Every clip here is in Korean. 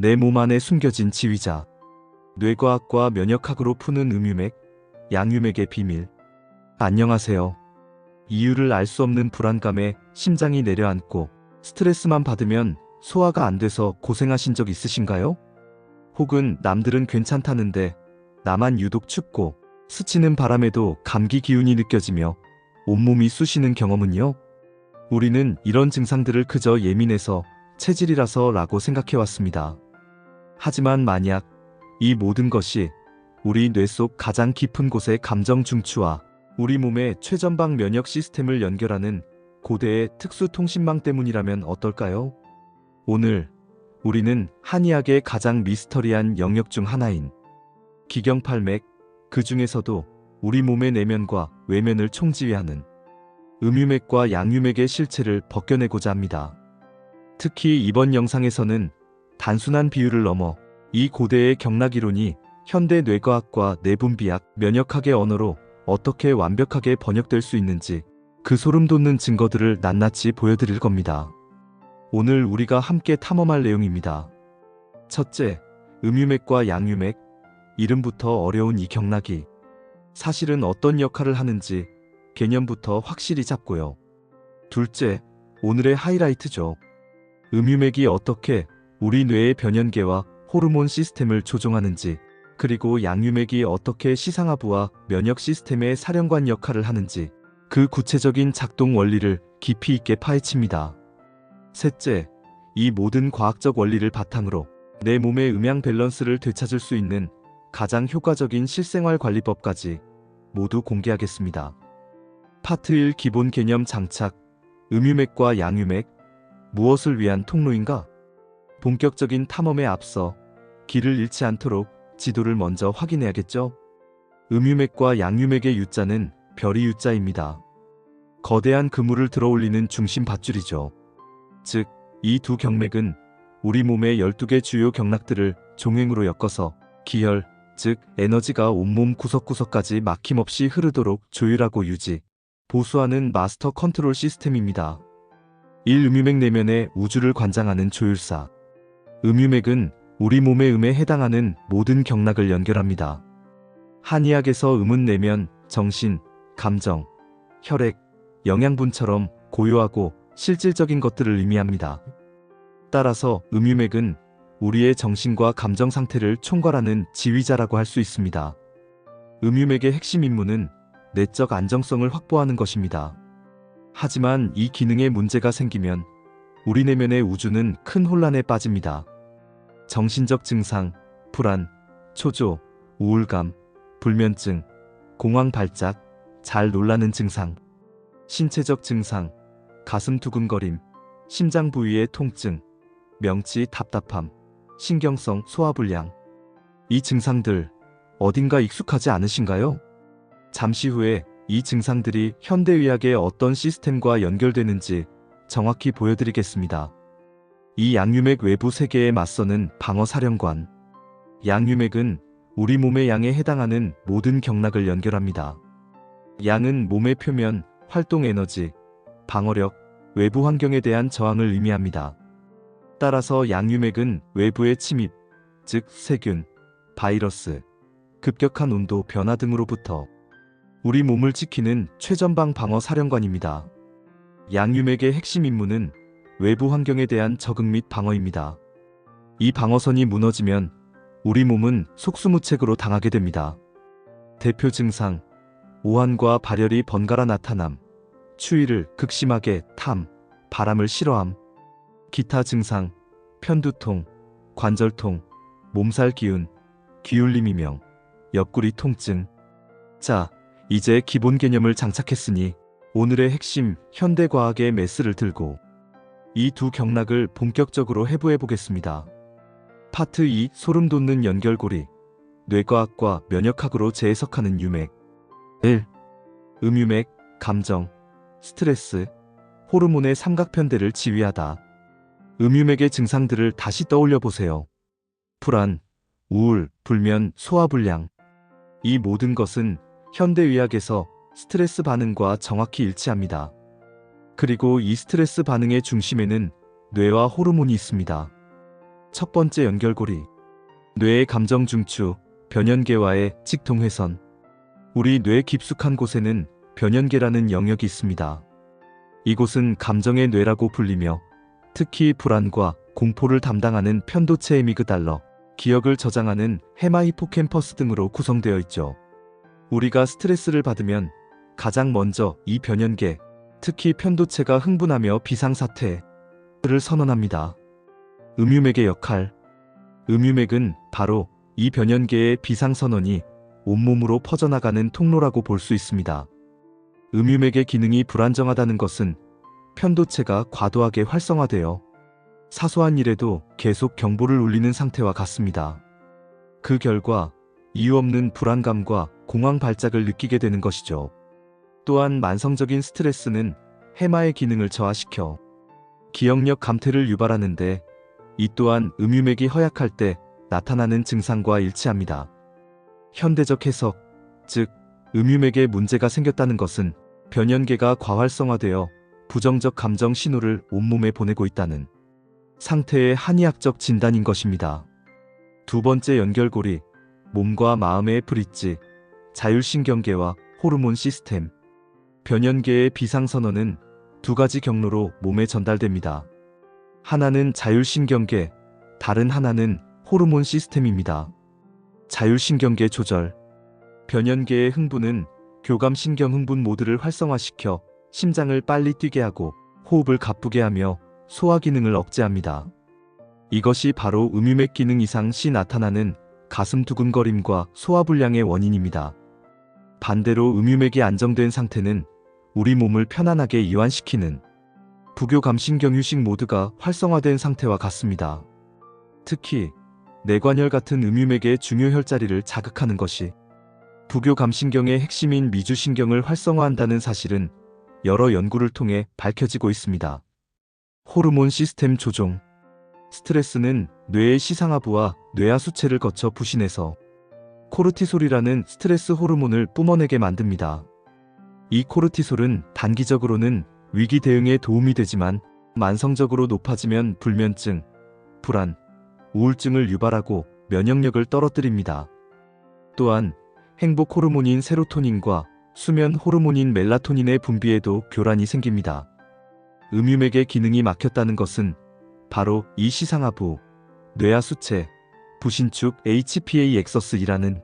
내 몸 안에 숨겨진 지휘자. 뇌과학과 면역학으로 푸는 음유맥, 양유맥의 비밀. 안녕하세요. 이유를 알 수 없는 불안감에 심장이 내려앉고 스트레스만 받으면 소화가 안 돼서 고생하신 적 있으신가요? 혹은 남들은 괜찮다는데 나만 유독 춥고 스치는 바람에도 감기 기운이 느껴지며 온몸이 쑤시는 경험은요? 우리는 이런 증상들을 그저 예민해서 체질이라서 라고 생각해왔습니다. 하지만 만약 이 모든 것이 우리 뇌 속 가장 깊은 곳의 감정 중추와 우리 몸의 최전방 면역 시스템을 연결하는 고대의 특수 통신망 때문이라면 어떨까요? 오늘 우리는 한의학의 가장 미스터리한 영역 중 하나인 기경팔맥, 그 중에서도 우리 몸의 내면과 외면을 총지휘하는 음유맥과 양유맥의 실체를 벗겨내고자 합니다. 특히 이번 영상에서는 단순한 비유를 넘어 이 고대의 경락이론이 현대 뇌과학과 내분비학, 면역학의 언어로 어떻게 완벽하게 번역될 수 있는지 그 소름 돋는 증거들을 낱낱이 보여드릴 겁니다. 오늘 우리가 함께 탐험할 내용입니다. 첫째, 음유맥과 양유맥. 이름부터 어려운 이 경락이 사실은 어떤 역할을 하는지 개념부터 확실히 잡고요. 둘째, 오늘의 하이라이트죠. 음유맥이 어떻게 우리 뇌의 변연계와 호르몬 시스템을 조종하는지, 그리고 양유맥이 어떻게 시상하부와 면역 시스템의 사령관 역할을 하는지 그 구체적인 작동 원리를 깊이 있게 파헤칩니다. 셋째, 이 모든 과학적 원리를 바탕으로 내 몸의 음양 밸런스를 되찾을 수 있는 가장 효과적인 실생활 관리법까지 모두 공개하겠습니다. 파트 1 기본 개념 장착. 음유맥과 양유맥, 무엇을 위한 통로인가? 본격적인 탐험에 앞서 길을 잃지 않도록 지도를 먼저 확인해야겠죠? 음유맥과 양유맥의 유자는 별이 유자입니다. 거대한 그물을 들어올리는 중심 밧줄이죠. 즉, 이 두 경맥은 우리 몸의 12개 주요 경락들을 종횡으로 엮어서 기혈, 즉 에너지가 온몸 구석구석까지 막힘없이 흐르도록 조율하고 유지, 보수하는 마스터 컨트롤 시스템입니다. 1. 음유맥 내면의 우주를 관장하는 조율사. 음유맥은 우리 몸의 음에 해당하는 모든 경락을 연결합니다. 한의학에서 음은 내면, 정신, 감정, 혈액, 영양분처럼 고요하고 실질적인 것들을 의미합니다. 따라서 음유맥은 우리의 정신과 감정 상태를 총괄하는 지휘자라고 할 수 있습니다. 음유맥의 핵심 임무는 내적 안정성을 확보하는 것입니다. 하지만 이 기능에 문제가 생기면 우리 내면의 우주는 큰 혼란에 빠집니다. 정신적 증상, 불안, 초조, 우울감, 불면증, 공황 발작, 잘 놀라는 증상, 신체적 증상, 가슴 두근거림, 심장 부위의 통증, 명치 답답함, 신경성 소화불량. 이 증상들 어딘가 익숙하지 않으신가요? 잠시 후에 이 증상들이 현대의학의 어떤 시스템과 연결되는지 정확히 보여드리겠습니다. 이 양유맥 외부 세계에 맞서는 방어사령관. 양유맥은 우리 몸의 양에 해당하는 모든 경락을 연결합니다. 양은 몸의 표면, 활동 에너지, 방어력, 외부 환경에 대한 저항을 의미합니다. 따라서 양유맥은 외부의 침입, 즉 세균, 바이러스, 급격한 온도 변화 등으로부터 우리 몸을 지키는 최전방 방어 사령관입니다. 양유맥의 핵심 임무는 외부 환경에 대한 적응 및 방어입니다. 이 방어선이 무너지면 우리 몸은 속수무책으로 당하게 됩니다. 대표 증상, 오한과 발열이 번갈아 나타남, 추위를 극심하게 탐, 바람을 싫어함. 기타 증상, 편두통, 관절통, 몸살 기운, 기울림이명, 옆구리 통증. 자, 이제 기본 개념을 장착했으니 오늘의 핵심 현대과학의 메스를 들고 이 두 경락을 본격적으로 해부해 보겠습니다. 파트 2 소름 돋는 연결고리. 뇌과학과 면역학으로 재해석하는 유맥. 1. 음유맥, 감정, 스트레스, 호르몬의 삼각편대를 지휘하다. 음유맥의 증상들을 다시 떠올려 보세요. 불안, 우울, 불면, 소화불량. 이 모든 것은 현대의학에서 스트레스 반응과 정확히 일치합니다. 그리고 이 스트레스 반응의 중심에는 뇌와 호르몬이 있습니다. 첫 번째 연결고리. 뇌의 감정 중추, 변연계와의 직통회선. 우리 뇌 깊숙한 곳에는 변연계라는 영역이 있습니다. 이곳은 감정의 뇌라고 불리며 특히 불안과 공포를 담당하는 편도체 에미그달러, 기억을 저장하는 헤마 히포캠퍼스 등으로 구성되어 있죠. 우리가 스트레스를 받으면 가장 먼저 이 변연계, 특히 편도체가 흥분하며 비상사태를 선언합니다. 음유맥의 역할. 음유맥은 바로 이 변연계의 비상선언이 온몸으로 퍼져나가는 통로라고 볼 수 있습니다. 음유맥의 기능이 불안정하다는 것은 편도체가 과도하게 활성화되어 사소한 일에도 계속 경보를 울리는 상태와 같습니다. 그 결과 이유 없는 불안감과 공황 발작을 느끼게 되는 것이죠. 또한 만성적인 스트레스는 해마의 기능을 저하시켜 기억력 감퇴를 유발하는데 이 또한 음유맥이 허약할 때 나타나는 증상과 일치합니다. 현대적 해석, 즉 음유맥에 문제가 생겼다는 것은 변연계가 과활성화되어 부정적 감정 신호를 온몸에 보내고 있다는 상태의 한의학적 진단인 것입니다. 두 번째 연결고리, 몸과 마음의 브릿지, 자율신경계와 호르몬 시스템. 변연계의 비상선언은 두 가지 경로로 몸에 전달됩니다. 하나는 자율신경계, 다른 하나는 호르몬 시스템입니다. 자율신경계 조절. 변연계의 흥분은 교감신경 흥분 모드를 활성화시켜 심장을 빨리 뛰게 하고 호흡을 가쁘게 하며 소화 기능을 억제합니다. 이것이 바로 음유맥 기능 이상 시 나타나는 가슴 두근거림과 소화불량의 원인입니다. 반대로 음유맥이 안정된 상태는 우리 몸을 편안하게 이완시키는 부교감신경 휴식 모드가 활성화된 상태와 같습니다. 특히 뇌관열 같은 음유맥의 중요 혈자리를 자극하는 것이 부교감신경의 핵심인 미주신경을 활성화한다는 사실은 여러 연구를 통해 밝혀지고 있습니다. 호르몬 시스템 조종. 스트레스는 뇌의 시상하부와 뇌하수체를 거쳐 부신해서 코르티솔이라는 스트레스 호르몬을 뿜어내게 만듭니다. 이 코르티솔은 단기적으로는 위기 대응에 도움이 되지만 만성적으로 높아지면 불면증, 불안, 우울증을 유발하고 면역력을 떨어뜨립니다. 또한 행복 호르몬인 세로토닌과 수면 호르몬인 멜라토닌의 분비에도 교란이 생깁니다. 음유맥의 기능이 막혔다는 것은 바로 이 시상하부, 뇌하수체, 부신축 HPA 엑서스이라는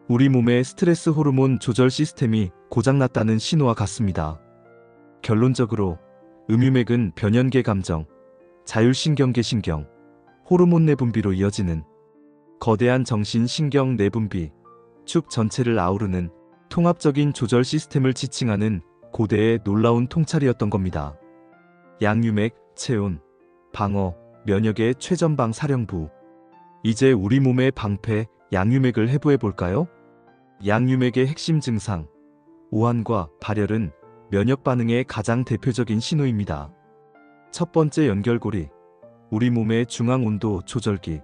우리 몸의 스트레스 호르몬 조절 시스템이 고장났다는 신호와 같습니다. 결론적으로 음유맥은 변연계 감정, 자율신경계 신경, 호르몬 내분비로 이어지는 거대한 정신신경 내분비, 축 전체를 아우르는 통합적인 조절 시스템을 지칭하는 고대의 놀라운 통찰이었던 겁니다. 양유맥, 체온, 방어, 면역의 최전방 사령부. 이제 우리 몸의 방패, 양유맥을 해부해 볼까요? 양유맥의 핵심 증상, 오한과 발열은 면역 반응의 가장 대표적인 신호입니다. 첫 번째 연결고리, 우리 몸의 중앙 온도 조절기,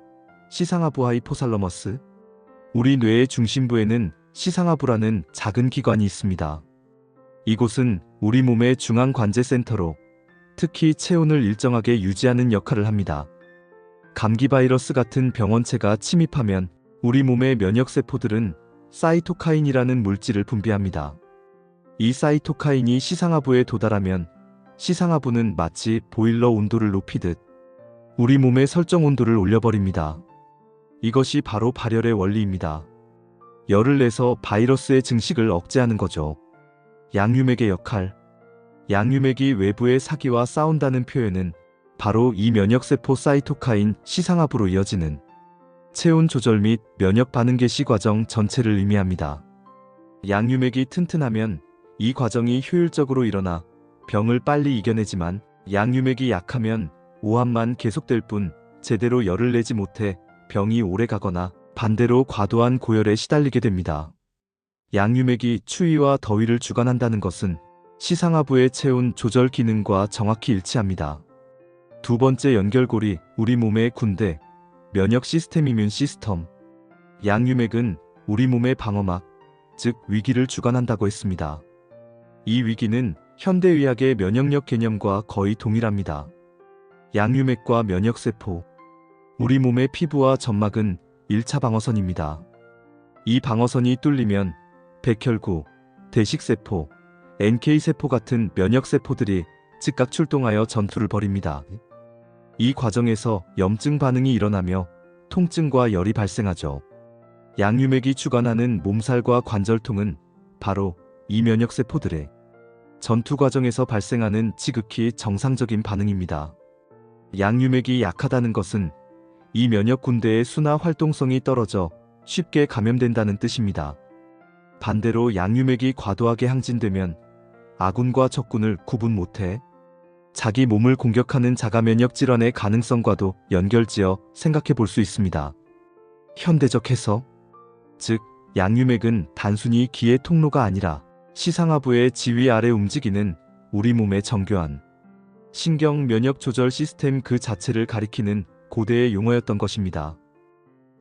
시상하부 하이포살러머스. 우리 뇌의 중심부에는 시상하부라는 작은 기관이 있습니다. 이곳은 우리 몸의 중앙 관제 센터로 특히 체온을 일정하게 유지하는 역할을 합니다. 감기 바이러스 같은 병원체가 침입하면 우리 몸의 면역세포들은 사이토카인이라는 물질을 분비합니다. 이 사이토카인이 시상하부에 도달하면 시상하부는 마치 보일러 온도를 높이듯 우리 몸의 설정 온도를 올려버립니다. 이것이 바로 발열의 원리입니다. 열을 내서 바이러스의 증식을 억제하는 거죠. 양유맥의 역할. 양유맥이 외부의 사기와 싸운다는 표현은 바로 이 면역세포 사이토카인 시상하부로 이어지는 체온 조절 및 면역 반응 개시 과정 전체를 의미합니다. 양유맥이 튼튼하면 이 과정이 효율적으로 일어나 병을 빨리 이겨내지만 양유맥이 약하면 오한만 계속될 뿐 제대로 열을 내지 못해 병이 오래 가거나 반대로 과도한 고열에 시달리게 됩니다. 양유맥이 추위와 더위를 주관한다는 것은 시상하부의 체온 조절 기능과 정확히 일치합니다. 두 번째 연결고리, 우리 몸의 군대, 면역 시스템 이뮨 시스템. 양유맥은 우리 몸의 방어막, 즉 위기를 주관한다고 했습니다. 이 위기는 현대의학의 면역력 개념과 거의 동일합니다. 양유맥과 면역세포. 우리 몸의 피부와 점막은 1차 방어선입니다. 이 방어선이 뚫리면 백혈구, 대식세포, NK세포 같은 면역세포들이 즉각 출동하여 전투를 벌입니다. 이 과정에서 염증 반응이 일어나며 통증과 열이 발생하죠. 양유맥이 주관하는 몸살과 관절통은 바로 이 면역세포들의 전투 과정에서 발생하는 지극히 정상적인 반응입니다. 양유맥이 약하다는 것은 이 면역군대의 수나 활동성이 떨어져 쉽게 감염된다는 뜻입니다. 반대로 양유맥이 과도하게 항진되면 아군과 적군을 구분 못해 자기 몸을 공격하는 자가면역 질환의 가능성과도 연결지어 생각해 볼 수 있습니다. 현대적 해석, 즉 양유맥은 단순히 기의 통로가 아니라 시상하부의 지위 아래 움직이는 우리 몸의 정교한 신경 면역 조절 시스템 그 자체를 가리키는 고대의 용어였던 것입니다.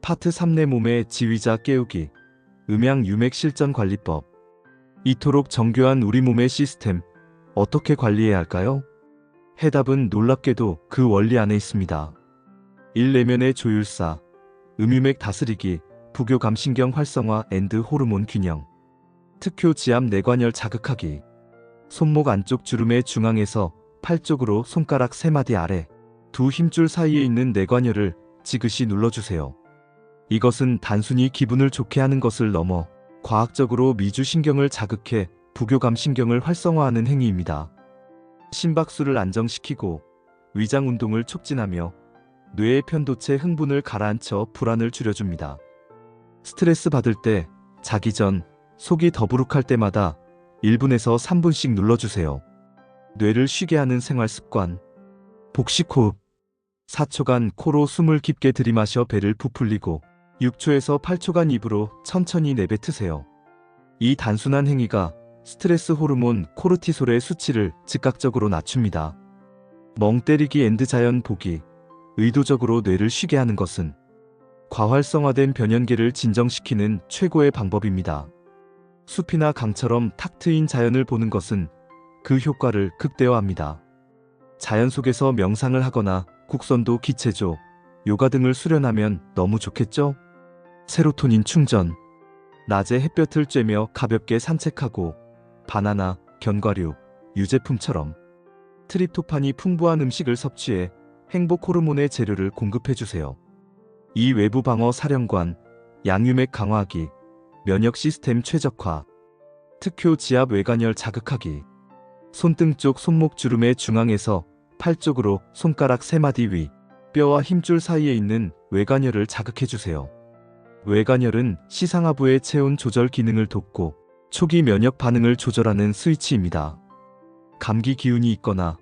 파트 3 내 몸의 지휘자 깨우기, 음양 유맥 실전 관리법. 이토록 정교한 우리 몸의 시스템, 어떻게 관리해야 할까요? 해답은 놀랍게도 그 원리 안에 있습니다. 1. 내면의 조율사, 음유맥 다스리기, 부교감신경 활성화 앤드 호르몬 균형. 특효 지압 내관열 자극하기. 손목 안쪽 주름의 중앙에서 팔 쪽으로 손가락 3마디 아래 두 힘줄 사이에 있는 내관열을 지그시 눌러주세요. 이것은 단순히 기분을 좋게 하는 것을 넘어 과학적으로 미주신경을 자극해 부교감신경을 활성화하는 행위입니다. 심박수를 안정시키고 위장 운동을 촉진하며 뇌의 편도체 흥분을 가라앉혀 불안을 줄여줍니다. 스트레스 받을 때, 자기 전, 속이 더부룩할 때마다 1분에서 3분씩 눌러주세요. 뇌를 쉬게 하는 생활 습관. 복식 호흡. 4초간 코로 숨을 깊게 들이마셔 배를 부풀리고 6초에서 8초간 입으로 천천히 내뱉으세요. 이 단순한 행위가 스트레스 호르몬 코르티솔의 수치를 즉각적으로 낮춥니다. 멍 때리기 앤드 자연 보기. 의도적으로 뇌를 쉬게 하는 것은 과활성화된 변연계를 진정시키는 최고의 방법입니다. 숲이나 강처럼 탁 트인 자연을 보는 것은 그 효과를 극대화합니다. 자연 속에서 명상을 하거나 국선도 기체조, 요가 등을 수련하면 너무 좋겠죠? 세로토닌 충전. 낮에 햇볕을 쬐며 가볍게 산책하고 바나나, 견과류, 유제품처럼 트립토판이 풍부한 음식을 섭취해 행복 호르몬의 재료를 공급해주세요. 이 외부 방어 사령관, 양유맥 강화하기, 면역 시스템 최적화, 특효 지압 외관열 자극하기. 손등 쪽 손목 주름의 중앙에서 팔 쪽으로 손가락 3마디 위, 뼈와 힘줄 사이에 있는 외관열을 자극해주세요. 외관열은 시상하부의 체온 조절 기능을 돕고 초기 면역 반응을 조절하는 스위치입니다. 감기 기운이 있거나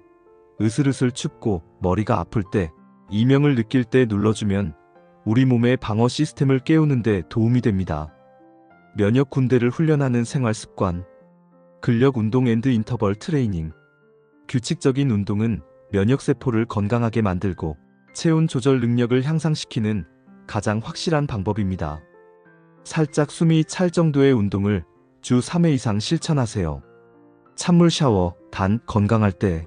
으슬으슬 춥고 머리가 아플 때, 이명을 느낄 때 눌러주면 우리 몸의 방어 시스템을 깨우는 데 도움이 됩니다. 면역 군대를 훈련하는 생활 습관. 근력 운동 앤드 인터벌 트레이닝. 규칙적인 운동은 면역세포를 건강하게 만들고 체온 조절 능력을 향상시키는 가장 확실한 방법입니다. 살짝 숨이 찰 정도의 운동을 주 3회 이상 실천하세요. 찬물 샤워, 단 건강할 때.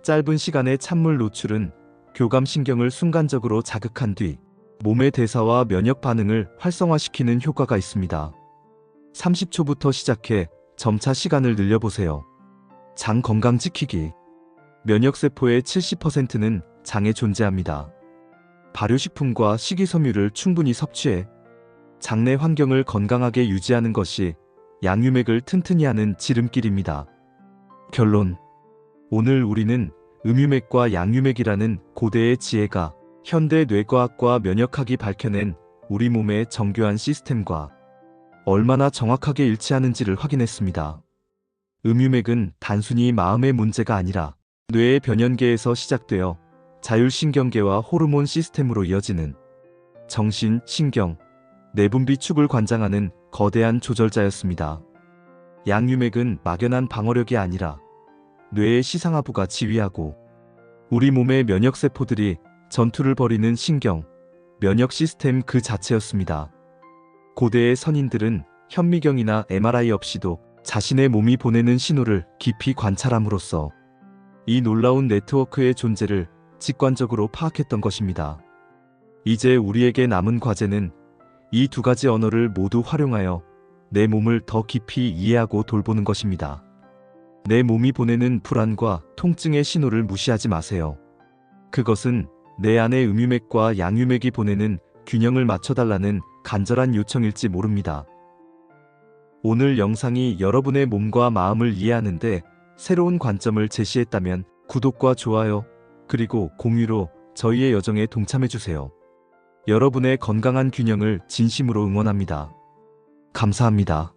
짧은 시간의 찬물 노출은 교감신경을 순간적으로 자극한 뒤 몸의 대사와 면역 반응을 활성화시키는 효과가 있습니다. 30초부터 시작해 점차 시간을 늘려보세요. 장 건강 지키기. 면역세포의 70%는 장에 존재합니다. 발효식품과 식이섬유를 충분히 섭취해 장내 환경을 건강하게 유지하는 것이 양유맥을 튼튼히 하는 지름길입니다. 결론. 오늘 우리는 음유맥과 양유맥이라는 고대의 지혜가 현대 뇌과학과 면역학이 밝혀낸 우리 몸의 정교한 시스템과 얼마나 정확하게 일치하는지를 확인했습니다. 음유맥은 단순히 마음의 문제가 아니라 뇌의 변연계에서 시작되어 자율신경계와 호르몬 시스템으로 이어지는 정신, 신경, 내분비 축을 관장하는 거대한 조절자였습니다. 양유맥은 막연한 방어력이 아니라 뇌의 시상하부가 지휘하고 우리 몸의 면역세포들이 전투를 벌이는 신경, 면역 시스템 그 자체였습니다. 고대의 선인들은 현미경이나 MRI 없이도 자신의 몸이 보내는 신호를 깊이 관찰함으로써 이 놀라운 네트워크의 존재를 직관적으로 파악했던 것입니다. 이제 우리에게 남은 과제는 이 두 가지 언어를 모두 활용하여 내 몸을 더 깊이 이해하고 돌보는 것입니다. 내 몸이 보내는 불안과 통증의 신호를 무시하지 마세요. 그것은 내 안의 음유맥과 양유맥이 보내는 균형을 맞춰달라는 간절한 요청일지 모릅니다. 오늘 영상이 여러분의 몸과 마음을 이해하는데 새로운 관점을 제시했다면 구독과 좋아요, 그리고 공유로 저희의 여정에 동참해주세요. 여러분의 건강한 균형을 진심으로 응원합니다. 감사합니다.